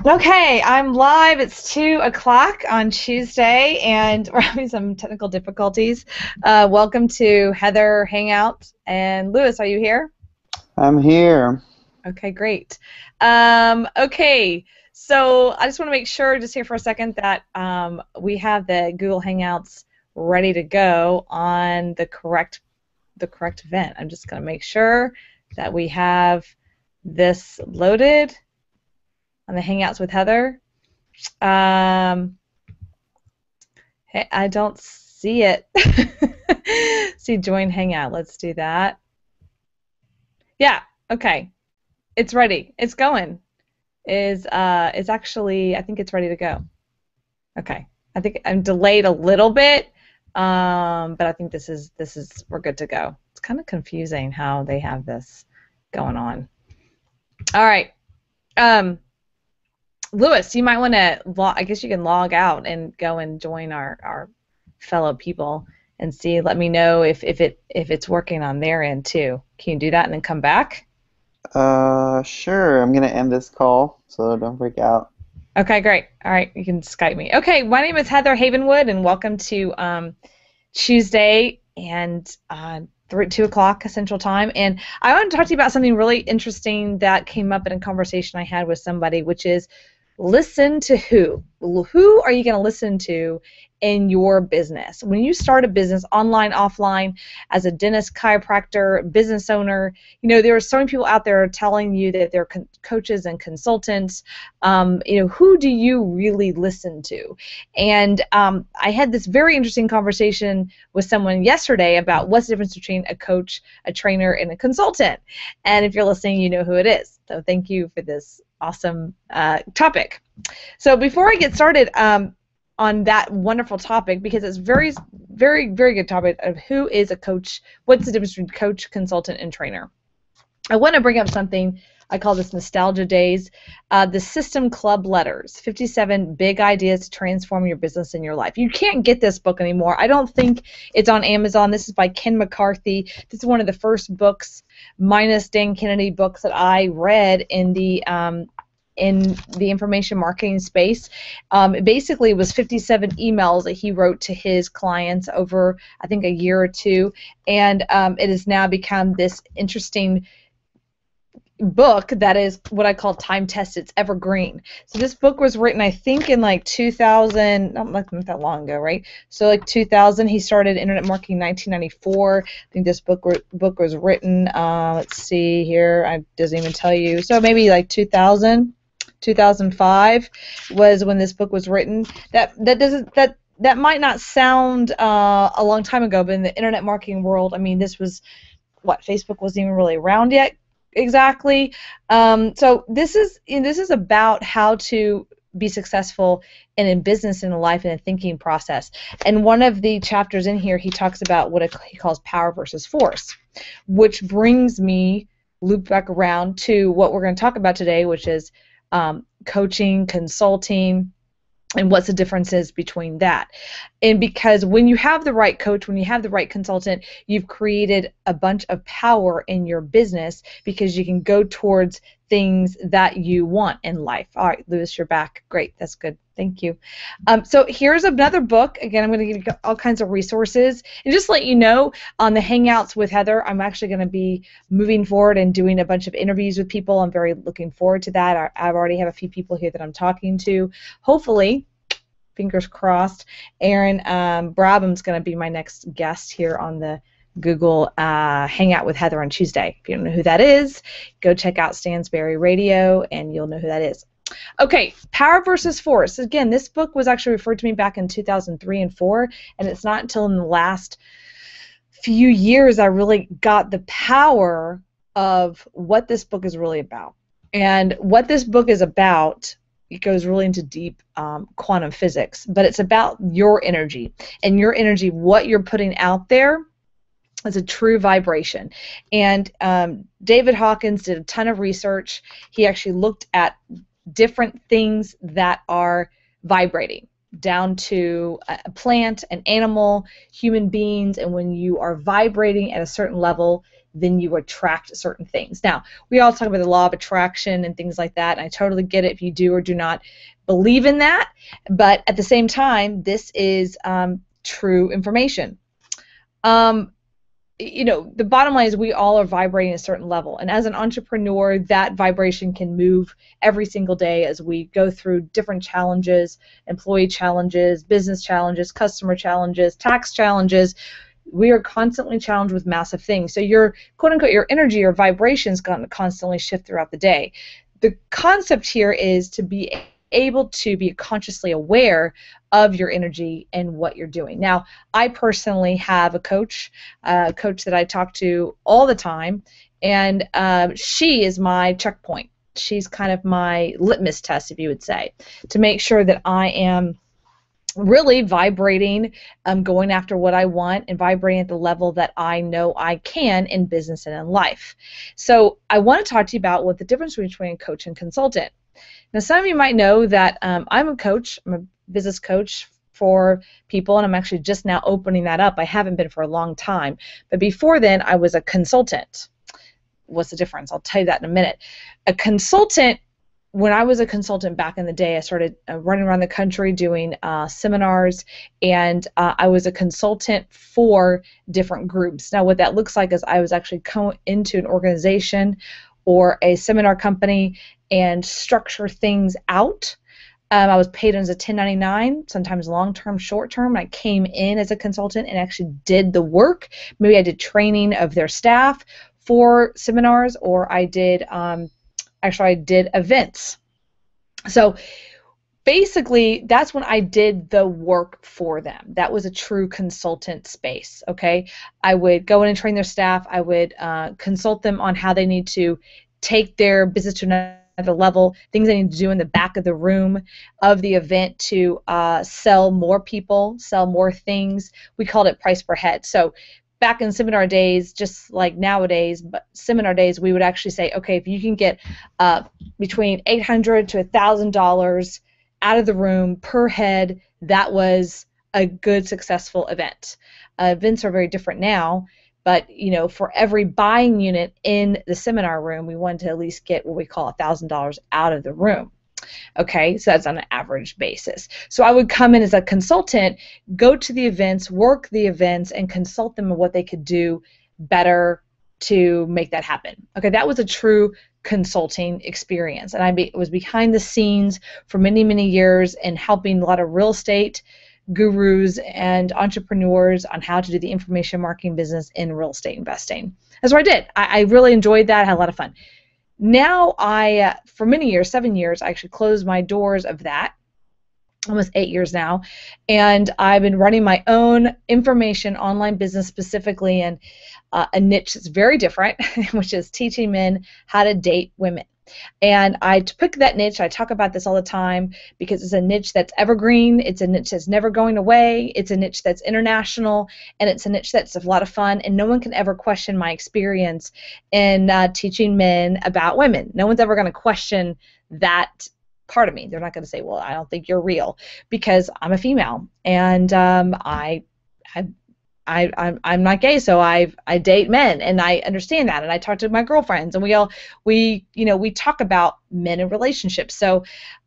Okay, I'm live. It's 2 o'clock on Tuesday, and we're having some technical difficulties. Welcome to Heather Hangout. And Lewis, are you here? I'm here. Okay, great. Okay, so I just want to make sure, just here for a second, that we have the Google Hangouts ready to go on the correct event. I'm just going to make sure that we have this loaded on the Hangouts with Heather. Hey, I don't see it. See, join Hangout. Let's do that. Yeah, okay. It's ready. It's going. It's actually, I think it's ready to go. Okay. I think I'm delayed a little bit, but I think we're good to go. It's kind of confusing how they have this going on. All right. Lewis, you might want to I guess you can log out and go and join our fellow people and see. Let me know if it's working on their end too. Can you do that and then come back? Sure. I'm gonna end this call, so don't freak out. Okay, great. All right, you can Skype me. Okay, my name is Heather Havenwood, and welcome to Tuesday and 2 o'clock Central Time. And I want to talk to you about something really interesting that came up in a conversation I had with somebody, which is listen to who? Who are you going to listen to in your business? When you start a business, online, offline, as a dentist, chiropractor, business owner, there are so many people out there telling you that they're coaches and consultants. Who do you really listen to? And I had this very interesting conversation with someone yesterday about what's the difference between a coach, a trainer, and a consultant. And if you're listening, you know who it is. So thank you for this awesome topic. So before I get started on that wonderful topic, because it's very, very, very good topic of who is a coach, what's the difference between coach, consultant, and trainer, I want to bring up something. I call this Nostalgia Days, the System Club Letters, 57 Big Ideas to Transform Your Business and Your Life. You can't get this book anymore. I don't think it's on Amazon. This is by Ken McCarthy. This is one of the first books, minus Dan Kennedy, books that I read in the information marketing space. It basically was 57 emails that he wrote to his clients over, I think, a year or two, and it has now become this interesting book that is what I call time tested. It's evergreen. So this book was written, I think, in like 2000, not that long ago, right? So like 2000, he started internet marketing in 1994. I think this book was written, let's see here, it doesn't even tell you. So maybe like 2005 was when this book was written. That might not sound a long time ago, but in the internet marketing world, I mean, this was what, Facebook wasn't even really around yet. Exactly. So this is about how to be successful in business, in life, and a thinking process. And one of the chapters in here, he talks about what he calls power versus force, which brings me loop back around to what we're going to talk about today, which is coaching, consulting, and what's the differences between that. And because when you have the right coach, when you have the right consultant, you've created a bunch of power in your business because you can go towards things that you want in life. All right, Lewis, you're back. Great, that's good. Thank you. So here's another book. Again, I'm going to give you all kinds of resources. And just to let you know, on the Hangouts with Heather, I'm actually going to be moving forward and doing a bunch of interviews with people. I'm very looking forward to that. I already have a few people here that I'm talking to. Hopefully, fingers crossed, Aaron Brabham's going to be my next guest here on the Google Hangout with Heather on Tuesday. If you don't know who that is, go check out Stansberry Radio and you'll know who that is. Okay, power versus force. Again, this book was actually referred to me back in 2003 and 4, and it's not until in the last few years I really got the power of what this book is really about. And what this book is about, it goes really into deep quantum physics, but it's about your energy. And your energy, what you're putting out there, is a true vibration. And David Hawkins did a ton of research. He actually looked at different things that are vibrating, down to a plant, an animal, human beings, and when you are vibrating at a certain level, then you attract certain things. Now, we all talk about the law of attraction and things like that, and I totally get it if you do or do not believe in that, but at the same time, this is true information. The bottom line is we all are vibrating at a certain level, and as an entrepreneur, that vibration can move every single day as we go through different challenges, employee challenges, business challenges, customer challenges, tax challenges. We are constantly challenged with massive things. So your quote-unquote your energy or vibration is going to constantly shift throughout the day. The concept here is to be able to be consciously aware of your energy and what you're doing. Now, I personally have a coach that I talk to all the time, and she is my checkpoint. She's kind of my litmus test, if you would say, to make sure that I am really vibrating, going after what I want and vibrating at the level that I know I can in business and in life. So I want to talk to you about what the difference between coach and consultant. Now, some of you might know that I'm a coach. I'm a business coach for people, and I'm actually just now opening that up. I haven't been for a long time. But before then, I was a consultant. What's the difference? I'll tell you that in a minute. A consultant, when I was a consultant back in the day, I started running around the country doing seminars, and I was a consultant for different groups. Now, what that looks like is I was actually going into an organization or a seminar company and structure things out. I was paid as a 1099, sometimes long-term, short-term. I came in as a consultant and actually did the work. Maybe I did training of their staff for seminars, or I did I did events. So basically, that's when I did the work for them. That was a true consultant space, okay? I would go in and train their staff. I would consult them on how they need to take their business to another level, things they need to do in the back of the room of the event to sell more people, sell more things. We called it price per head. So back in seminar days, just like nowadays, but seminar days, we would actually say, okay, if you can get between $800 to $1,000 out of the room per head, that was a good, successful event. Events are very different now, but for every buying unit in the seminar room, we wanted to at least get what we call $1,000 out of the room. Okay, so that's on an average basis. So I would come in as a consultant, go to the events, work the events, and consult them on what they could do better to make that happen. Okay, that was a true consulting experience, and I was behind the scenes for many, many years and helping a lot of real estate gurus and entrepreneurs on how to do the information marketing business in real estate investing. That's what I did. I really enjoyed that. I had a lot of fun. Now for many years, 7 years, I actually closed my doors of that, almost 8 years now, and I've been running my own information online business specifically in a niche that's very different, which is teaching men how to date women. And I pick that niche. I talk about this all the time because it's a niche that's evergreen. It's a niche that's never going away. It's a niche that's international, and it's a niche that's a lot of fun, and no one can ever question my experience in teaching men about women. No one's ever going to question that part of me. They're not going to say, well, I don't think you're real, because I'm a female, and I'm not gay, so I date men, and I understand that, and I talk to my girlfriends, and we talk about men and relationships. So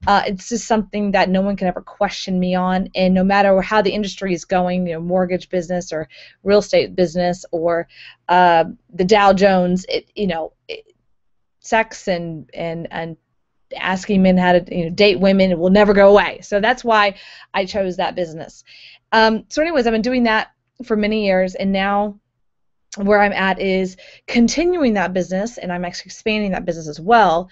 it's just something that no one can ever question me on, and no matter how the industry is going, mortgage business or real estate business or the Dow Jones, sex and asking men how to date women, it will never go away. So that's why I chose that business. So anyways, I've been doing that for many years, and now where I'm at is continuing that business, and I'm actually expanding that business as well.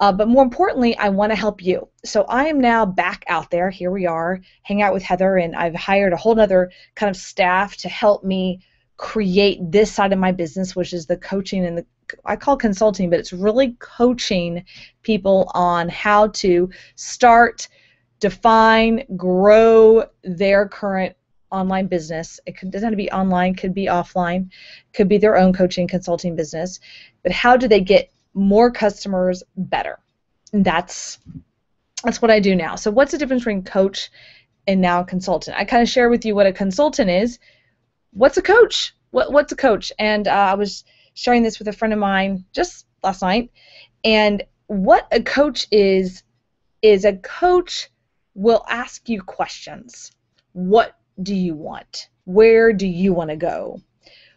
But more importantly, I want to help you. So I am now back out there. Here we are, hang out with Heather, and I've hired a whole other kind of staff to help me create this side of my business, which is the coaching and I call consulting, but it's really coaching people on how to start, define, grow their current online business. Doesn't have to be online, could be offline, could be their own coaching consulting business, but how do they get more customers better? And that's what I do now. So what's the difference between coach and now consultant? I kind of share with you what a consultant is. What's a coach? What's a coach? And I was sharing this with a friend of mine just last night. And what a coach is a coach will ask you questions. What do you want? Where do you want to go?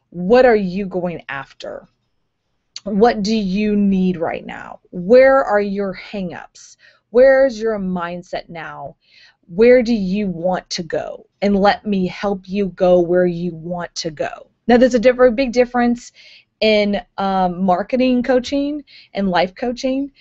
What are you going after? What do you need right now? Where are your hang-ups? Where's your mindset now? Where do you want to go? And let me help you go where you want to go. Now, there's a big difference in marketing coaching and life coaching.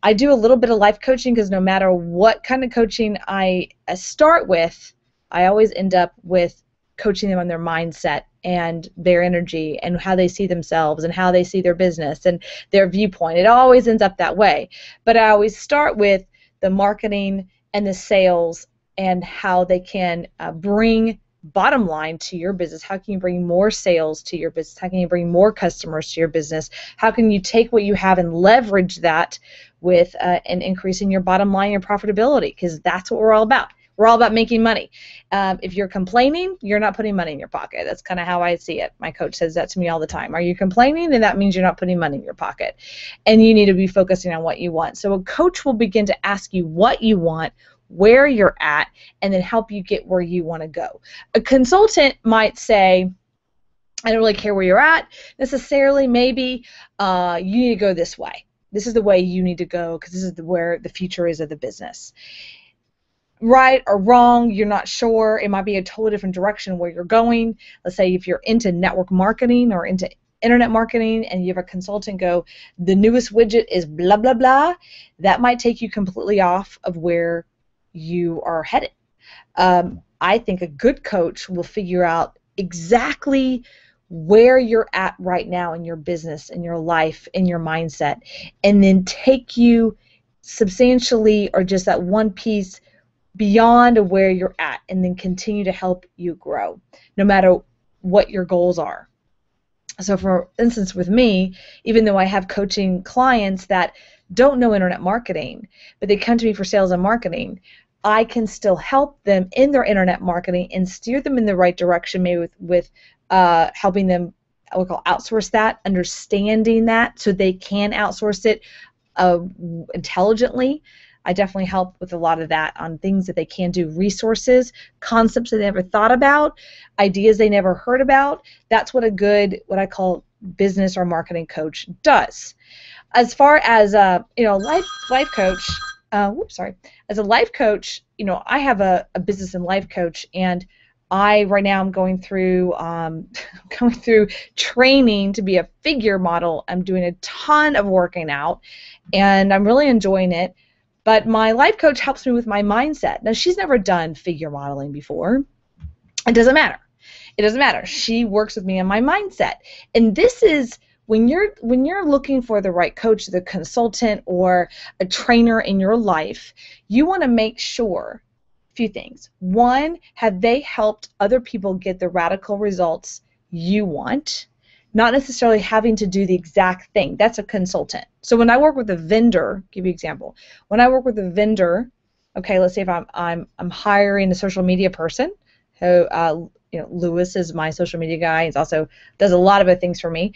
I do a little bit of life coaching because no matter what kind of coaching I start with, I always end up with coaching them on their mindset and their energy and how they see themselves and how they see their business and their viewpoint. It always ends up that way. But I always start with the marketing and the sales and how they can bring bottom line to your business. How can you bring more sales to your business? How can you bring more customers to your business? How can you take what you have and leverage that with an increase in your bottom line, your profitability? Because that's what we're all about. We're all about making money. If you're complaining, you're not putting money in your pocket. That's kind of how I see it. My coach says that to me all the time. Are you complaining? Then that means you're not putting money in your pocket. And you need to be focusing on what you want. So a coach will begin to ask you what you want, where you're at, and then help you get where you want to go. A consultant might say, I don't really care where you're at necessarily. Maybe you need to go this way. This is the way you need to go because this is where the future is of the business. Right or wrong, you're not sure. It might be a totally different direction where you're going. Let's say if you're into network marketing or into internet marketing and you have a consultant go, the newest widget is blah, blah, blah, that might take you completely off of where you are headed. I think a good coach will figure out exactly where you're at right now in your business, in your life, in your mindset, and then take you substantially or just that one piece beyond where you're at and then continue to help you grow no matter what your goals are. So for instance with me, even though I have coaching clients that don't know internet marketing, but they come to me for sales and marketing, I can still help them in their internet marketing and steer them in the right direction, maybe with helping them, I would call outsource that, understanding that so they can outsource it intelligently. I definitely help with a lot of that on things that they can do, resources, concepts that they never thought about, ideas they never heard about. That's what a good, what I call business or marketing coach does. As far as life coach, as a life coach, I have a business and life coach, and I right now I'm going through training to be a figure model. I'm doing a ton of working out, and I'm really enjoying it. But my life coach helps me with my mindset. Now, she's never done figure modeling before. It doesn't matter. It doesn't matter. She works with me on my mindset. And this is when you're looking for the right coach, the consultant, or a trainer in your life, you want to make sure a few things. One, have they helped other people get the radical results you want? Not necessarily having to do the exact thing. That's a consultant. So when I work with a vendor, give you an example. When I work with a vendor, okay, let's say if I'm hiring a social media person, who Lewis is my social media guy. He's also does a lot of other things for me.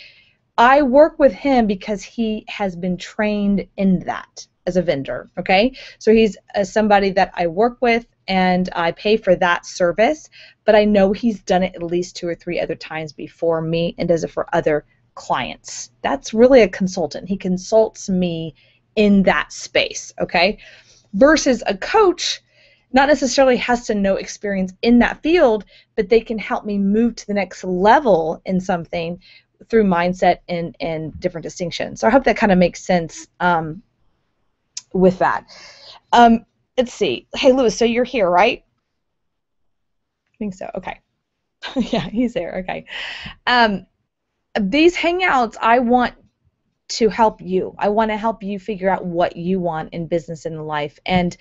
I work with him because he has been trained in that as a vendor. Okay, so he's somebody that I work with, and I pay for that service, but I know he's done it at least 2 or 3 other times before me and does it for other clients. That's really a consultant. He consults me in that space, okay? Versus a coach not necessarily has to know experience in that field, but they can help me move to the next level in something through mindset and different distinctions. So I hope that kind of makes sense with that. Let's see. Hey, Lewis, so you're here, right? I think so. Okay. Yeah, he's there. Okay. These hangouts, I want to help you. I want to help you figure out what you want in business and in life. And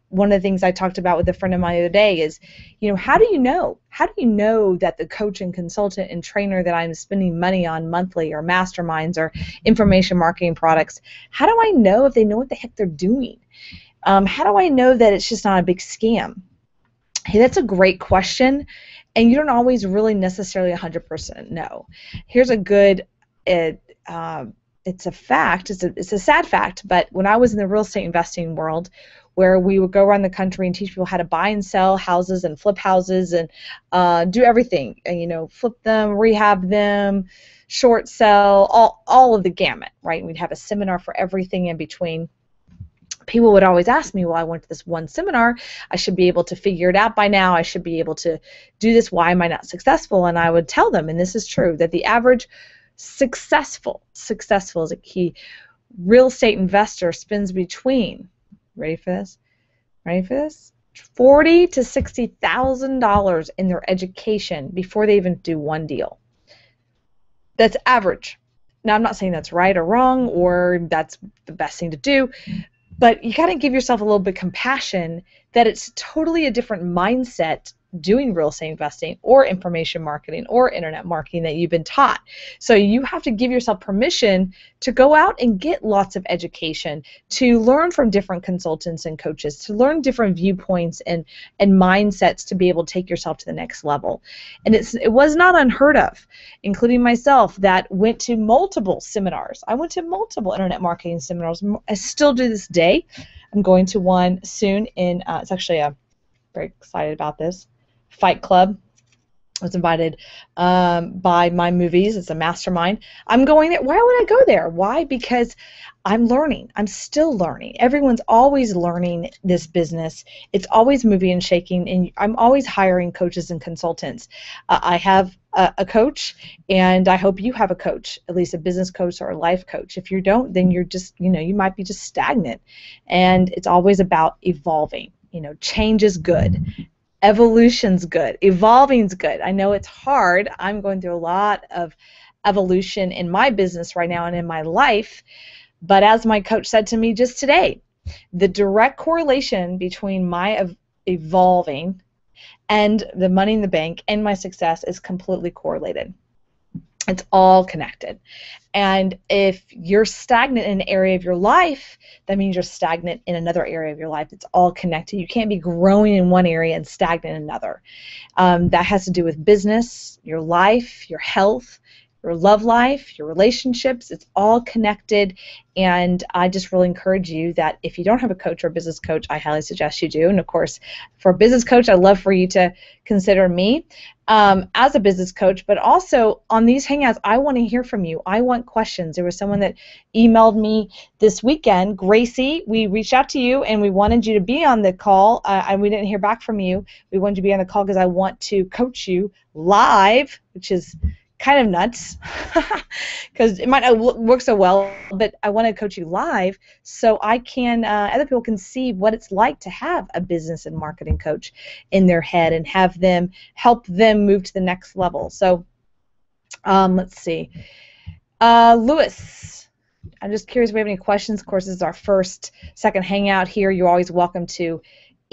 one of the things I talked about with a friend of mine the other day is, how do you know? How do you know that the coach and consultant and trainer that I'm spending money on monthly, or masterminds, or information marketing products, how do I know if they know what the heck they're doing? How do I know that it's just not a big scam? Hey, that's a great question. and you don't always really necessarily 100% know. Here's a good, it's a fact, it's a sad fact, but when I was in the real estate investing world, where we would go around the country and teach people how to buy and sell houses and flip houses and do everything, and, flip them, rehab them, short sell, all of the gamut, right? We'd have a seminar for everything in between. People would always ask me, well, I went to this one seminar, I should be able to figure it out by now, I should be able to do this, why am I not successful? And I would tell them, and this is true, that the average successful is a key, real estate investor spends between, ready for this, $40,000 to $60,000 in their education before they even do one deal. That's average. Now, I'm not saying that's right or wrong or that's the best thing to do, but you got to give yourself a little bit of compassion that it's totally a different mindset doing real estate investing or information marketing or internet marketing that you've been taught. So you have to give yourself permission to go out and get lots of education, to learn from different consultants and coaches, to learn different viewpoints and mindsets to be able to take yourself to the next level. And it was not unheard of, including myself, that went to multiple seminars. I went to multiple internet marketing seminars. I still do this day. I'm going to one soon in, it's actually very excited about this, Fight Club. I was invited by My Movies. It's a mastermind. I'm going there. Why would I go there? Why? Because I'm learning. I'm still learning. Everyone's always learning this business. It's always moving and shaking, and I'm always hiring coaches and consultants. I have a coach, and I hope you have a coach, at least a business coach or a life coach. If you don't, then you're just, you might be just stagnant. And it's always about evolving. Change is good. Evolution's good. Evolving's good. I know it's hard. I'm going through a lot of evolution in my business right now and in my life. But as my coach said to me just today, the direct correlation between my evolving and the money in the bank and my success is completely correlated. It's all connected. And if you're stagnant in an area of your life, that means you're stagnant in another area of your life. It's all connected. You can't be growing in one area and stagnant in another. That has to do with business, your life, your health, your love life, your relationships. It's all connected. And I just really encourage you that if you don't have a coach or a business coach, I highly suggest you do. And of course, for a business coach, I'd love for you to consider me as a business coach. But also on these Hangouts, I want to hear from you. I want questions. There was someone that emailed me this weekend, Gracie. We reached out to you and we wanted you to be on the call. And we didn't hear back from you. We wanted you to be on the call because I want to coach you live, which is kind of nuts because it might not work so well, but I want to coach you live so I can, other people can see what it's like to have a business and marketing coach in their head and have them help them move to the next level. So let's see. Lewis, I'm just curious if we have any questions. Of course, this is our second Hangout here. You're always welcome to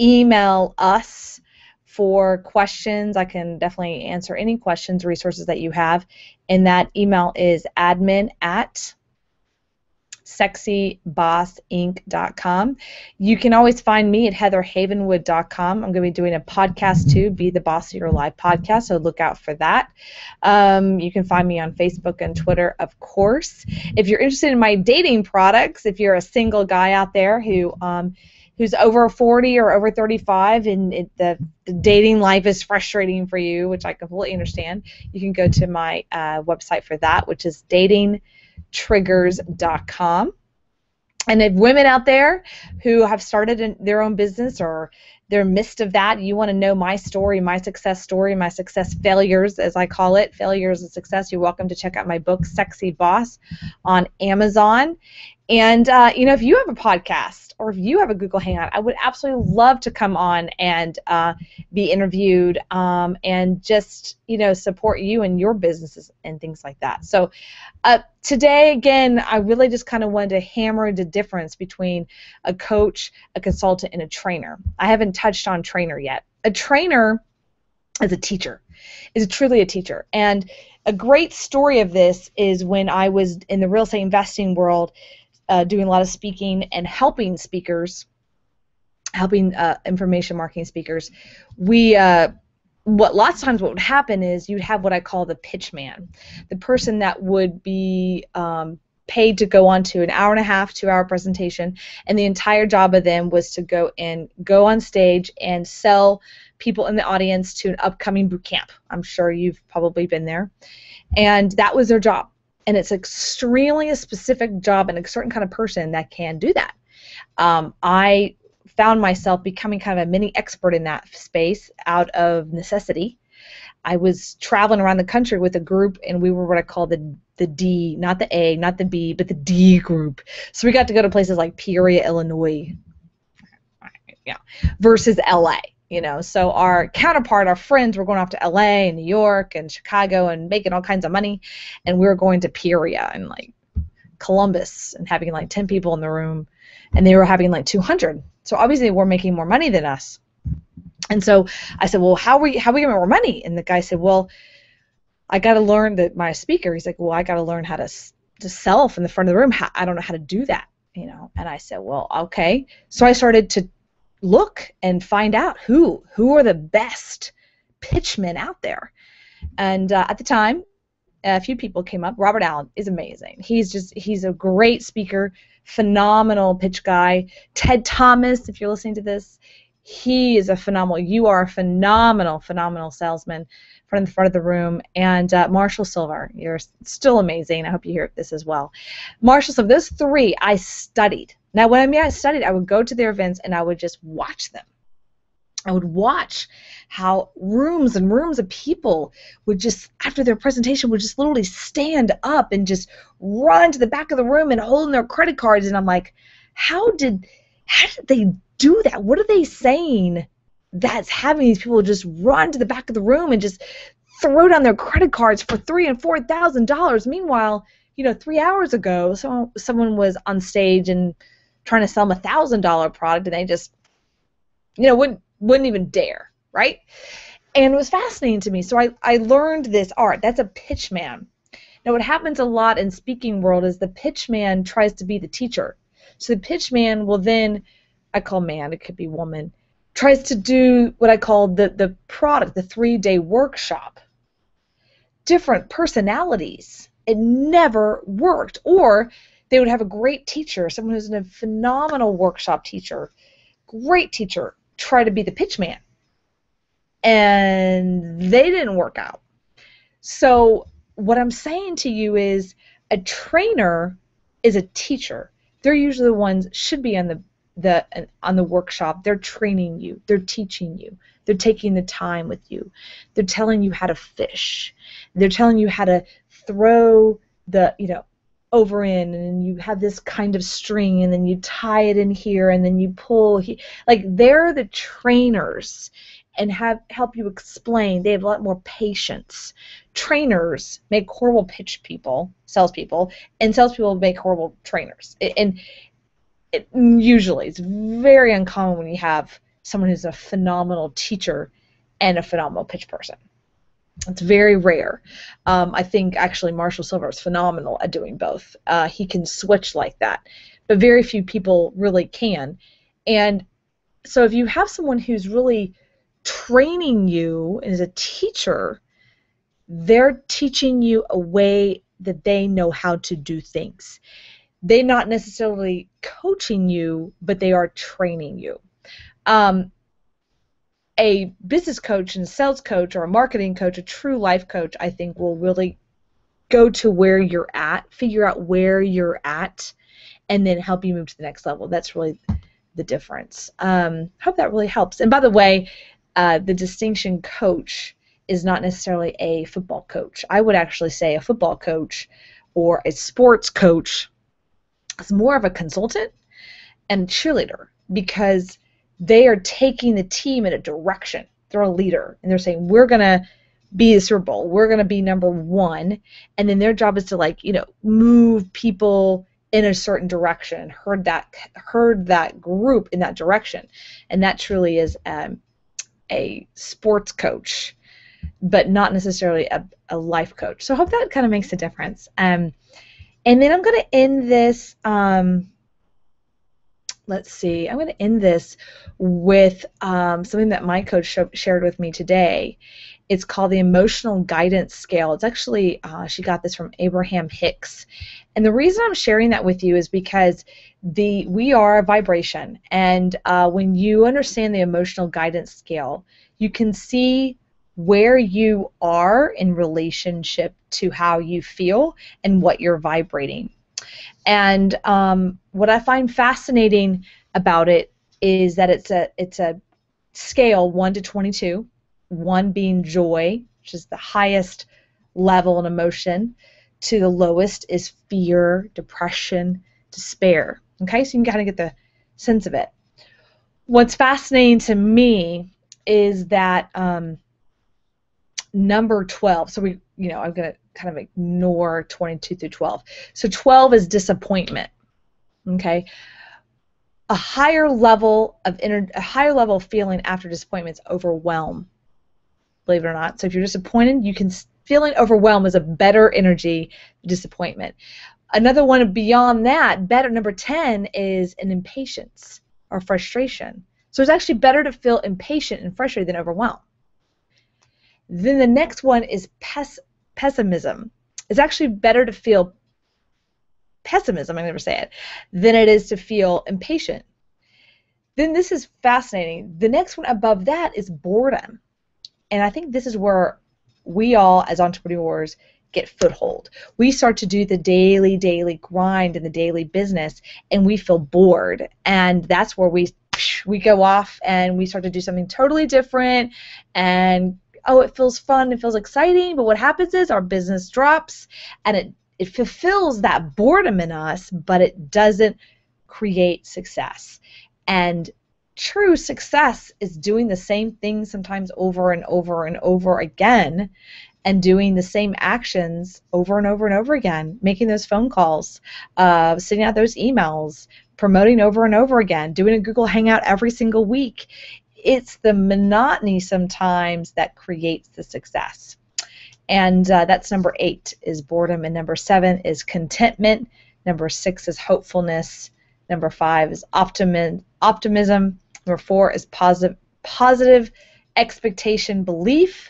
email us for questions. I can definitely answer any questions, resources that you have. And that email is admin@sexybossinc.com. You can always find me at heatherhavenwood.com. I'm going to be doing a podcast too, Be the Boss of Your Life podcast, so look out for that. You can find me on Facebook and Twitter, of course. If you're interested in my dating products, if you're a single guy out there who's over 40 or over 35 and the dating life is frustrating for you, which I completely understand, you can go to my website for that, which is datingtriggers.com. And if women out there who have started their own business or they're in the midst of that, you want to know my story, my success failures, as I call it, failures and success, you're welcome to check out my book, Sexy Boss, on Amazon. And, if you have a podcast or if you have a Google Hangout, I would absolutely love to come on and be interviewed and just, support you and your businesses and things like that. So today, again, I really just kind of wanted to hammer the difference between a coach, a consultant, and a trainer. I haven't touched on trainer yet. A trainer is a teacher, is truly a teacher. And a great story of this is when I was in the real estate investing world, doing a lot of speaking and helping speakers, information marketing speakers. We lots of times what would happen is you'd have what I call the pitch man, the person that would be paid to go on to an hour and a half, 2-hour presentation, and the entire job of them was to go on stage and sell people in the audience to an upcoming boot camp. I'm sure you've probably been there. And that was their job. And it's extremely a specific job and a certain kind of person that can do that. I found myself becoming kind of a mini expert in that space out of necessity. I was traveling around the country with a group, and we were what I call the D, not the A, not the B, but the D group. So we got to go to places like Peoria, Illinois, versus LA. So our counterpart, our friends, were going off to LA and New York and Chicago and making all kinds of money, and we were going to Peoria and like Columbus and having like 10 people in the room, and they were having like 200. So obviously they were making more money than us. And so I said, well, how are we going to make more money? And the guy said, well, I got to learn that my speaker. He's like, well, I got to learn how to sell from the front of the room. I don't know how to do that, And I said, well, okay. So I started to look and find out who are the best pitchmen out there. And at the time, a few people came up. Robert Allen is amazing. He's a great speaker, phenomenal pitch guy. Ted Thomas, if you're listening to this, he is you are a phenomenal salesman from the front of the room. And Marshall Silver, you're still amazing. I hope you hear this as well. Marshall Silver, those three I studied. Now, when I studied, I would go to their events and I would just watch them. I would watch how rooms and rooms of people would just, after their presentation, would just literally stand up and just run to the back of the room and hold their credit cards. And I'm like, how did they do that? What are they saying that's having these people just run to the back of the room and just throw down their credit cards for $3,000 and $4,000? Meanwhile, 3 hours ago, someone was on stage and trying to sell them $1,000 product, and they just, wouldn't even dare, right? And it was fascinating to me. So I learned this art. That's a pitch man. Now, what happens a lot in speaking world is the pitch man tries to be the teacher. So the pitch man will then, I call man, it could be woman, tries to do what I call the product, the 3-day workshop. Different personalities. It never worked. Or they would have a great teacher, someone who's a phenomenal workshop teacher, great teacher, try to be the pitch man. And they didn't work out. So what I'm saying to you is a trainer is a teacher. They're usually the ones should be on the workshop. They're training you. They're teaching you. They're taking the time with you. They're telling you how to fish. They're telling you how to throw the, over in, and you have this kind of string, and then you tie it in here, and then you pull. They're the trainers and help you explain. They have a lot more patience. Trainers make horrible salespeople, and salespeople make horrible trainers. Usually, it's very uncommon when you have someone who's a phenomenal teacher and a phenomenal pitch person. It's very rare. I think actually Marshall Silver is phenomenal at doing both. He can switch like that, but very few people really can. And so if you have someone who's really training you as a teacher, they're teaching you a way that they know how to do things. They're not necessarily coaching you, but they are training you. A business coach and a sales coach or a marketing coach, a true life coach, I think will really go to where you're at, figure out where you're at, and then help you move to the next level. That's really the difference. Hope that really helps. And by the way, the distinction coach is not necessarily a football coach. I would actually say a football coach or a sports coach is more of a consultant and cheerleader, because they are taking the team in a direction. They're a leader, and they're saying, we're going to be the Super Bowl. We're going to be number one. And then their job is to, move people in a certain direction, herd that group in that direction. And that truly is a sports coach, but not necessarily a life coach. So I hope that kind of makes a difference. And then I'm going to end this let's see. I'm going to end this with something that my coach shared with me today. It's called the Emotional Guidance Scale. It's actually, she got this from Abraham Hicks. And the reason I'm sharing that with you is because we are a vibration. And when you understand the Emotional Guidance Scale, you can see where you are in relationship to how you feel and what you're vibrating. And what I find fascinating about it is that it's a scale 1 to 22, 1 being joy, which is the highest level in emotion, to the lowest is fear, depression, despair. Okay, so you can kind of get the sense of it. What's fascinating to me is that number 12, so I'm going to kind of ignore 22 through 12. So 12 is disappointment. Okay, a higher level of feeling after disappointment is overwhelm. Believe it or not. So if you're disappointed, feeling overwhelmed is a better energy than disappointment. Another one beyond that, better, number 10 is an impatience or frustration. So it's actually better to feel impatient and frustrated than overwhelmed. Then the next one is pessimism. It's actually better to feel pessimism, I never say it, than it is to feel impatient. Then this is fascinating. The next one above that is boredom. And I think this is where we all, as entrepreneurs, get foothold. We start to do the daily grind and the daily business, and we feel bored. And that's where we go off and we start to do something totally different. And, oh, it feels fun, it feels exciting. But what happens is our business drops, and it fulfills that boredom in us, but it doesn't create success. And true success is doing the same thing sometimes over and over and over again, and doing the same actions over and over and over again, making those phone calls, sending out those emails, promoting over and over again, doing a Google Hangout every single week. It's the monotony sometimes that creates the success. And that's number 8 is boredom, and number 7 is contentment, number 6 is hopefulness, number 5 is optimism, number 4 is positive expectation belief.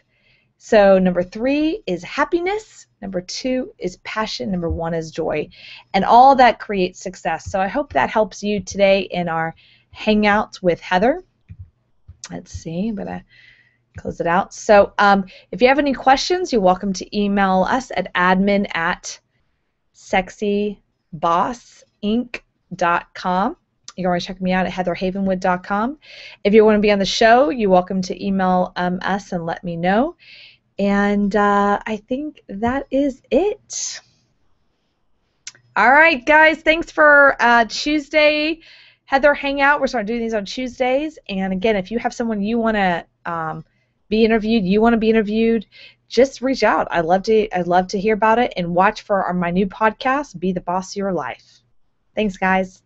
So number 3 is happiness, number 2 is passion, number 1 is joy. And all that creates success. So I hope that helps you today in our Hangouts with Heather. Let's see, I'm going to close it out. So if you have any questions, you're welcome to email us at admin@sexybossinc.com. You can always check me out at heatherhavenwood.com. If you want to be on the show, you're welcome to email us and let me know. And I think that is it. All right, guys. Thanks for Tuesday Heather Hangout. We're starting doing these on Tuesdays. And again, if you have someone you want to be interviewed, just reach out. I'd love to hear about it, and watch for my new podcast, Be the Boss of Your Life. Thanks, guys.